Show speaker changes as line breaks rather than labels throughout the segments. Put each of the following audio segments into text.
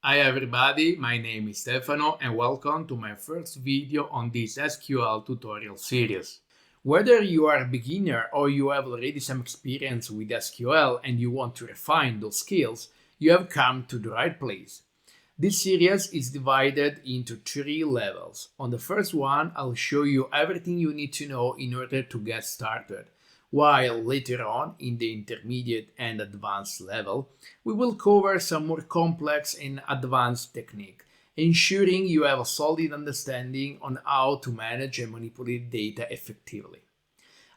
Hi everybody, my name is Stefano and welcome to my first video on this SQL tutorial series. Whether you are a beginner or you have already some experience with SQL and you want to refine those skills, you have come to the right place. This series is divided into 3 levels. On the first one, I'll show you everything you need to know in order to get started, while later on, in the intermediate and advanced level, we will cover some more complex and advanced technique, ensuring you have a solid understanding on how to manage and manipulate data effectively.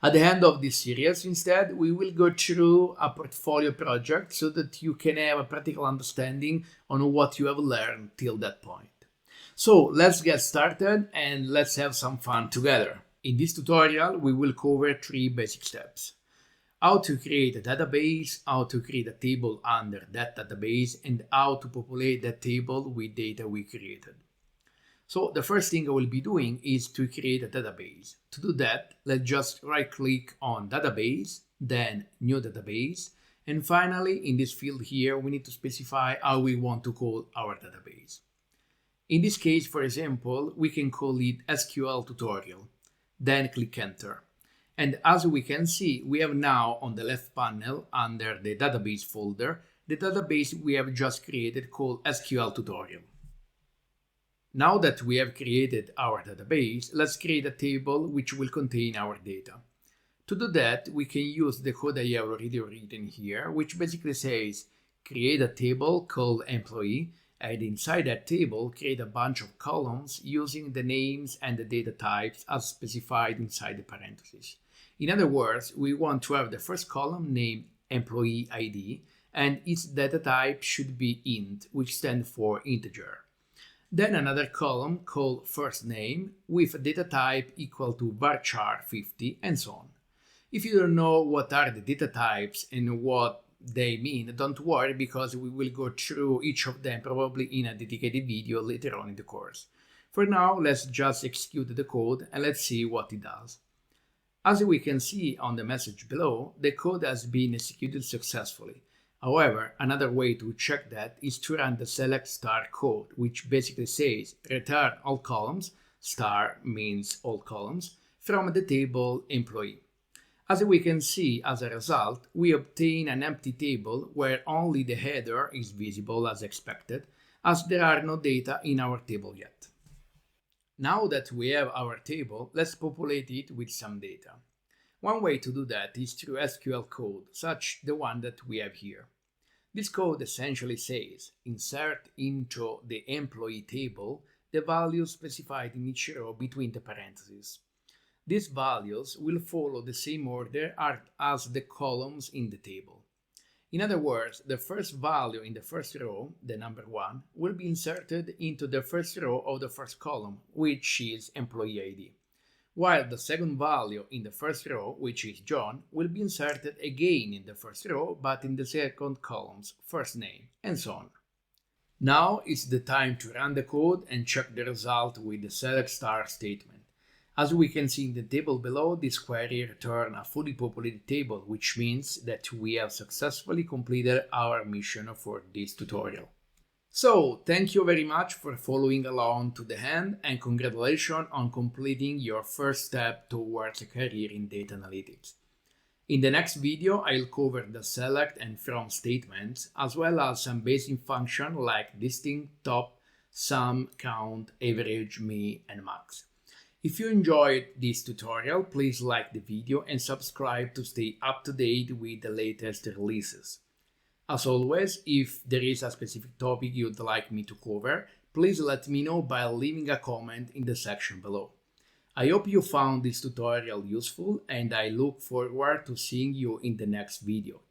At the end of this series, instead, we will go through a portfolio project so that you can have a practical understanding on what you have learned till that point. So let's get started and let's have some fun together. In this tutorial, we will cover 3 basic steps: how to create a database, how to create a table under that database, and how to populate that table with data we created. So the first thing I will be doing is to create a database. To do that, let's just right-click on Database, then New Database, and finally, in this field here, we need to specify how we want to call our database. In this case, for example, we can call it SQL Tutorial, then click Enter. And as we can see, we have now on the left panel, under the Database folder, the database we have just created called SQL Tutorial. Now that we have created our database, let's create a table which will contain our data. To do that, we can use the code I have already written here, which basically says create a table called employee, and inside that table create a bunch of columns using the names and the data types as specified inside the parentheses. In other words, we want to have the first column named employee ID, and its data type should be int, which stands for integer. Then another column called first name with a data type equal to varchar 50 and so on. If you don't know what are the data types and what they mean, don't worry, because we will go through each of them probably in a dedicated video later on in the course. For now, let's just execute the code and let's see what it does. As we can see on the message below, the code has been executed successfully. However, another way to check that is to run the select star code, which basically says return all columns, star means all columns, from the table employee. As we can see, as a result, we obtain an empty table where only the header is visible as expected, as there are no data in our table yet. Now that we have our table, let's populate it with some data. One way to do that is through SQL code, such the one that we have here. This code essentially says insert into the employee table the values specified in each row between the parentheses. These values will follow the same order as the columns in the table. In other words, the first value in the first row, the number 1, will be inserted into the first row of the first column, which is employee ID, while the second value in the first row, which is John, will be inserted again in the first row, but in the second column's first name, and so on. Now it's the time to run the code and check the result with the select star statement. As we can see in the table below, this query returns a fully populated table, which means that we have successfully completed our mission for this tutorial. So, thank you very much for following along to the end, and congratulations on completing your first step towards a career in data analytics. In the next video, I'll cover the select and from statements, as well as some basic functions like listing, top, sum, count, average, mean, and max. If you enjoyed this tutorial, please like the video and subscribe to stay up to date with the latest releases. As always, if there is a specific topic you'd like me to cover, please let me know by leaving a comment in the section below. I hope you found this tutorial useful, and I look forward to seeing you in the next video.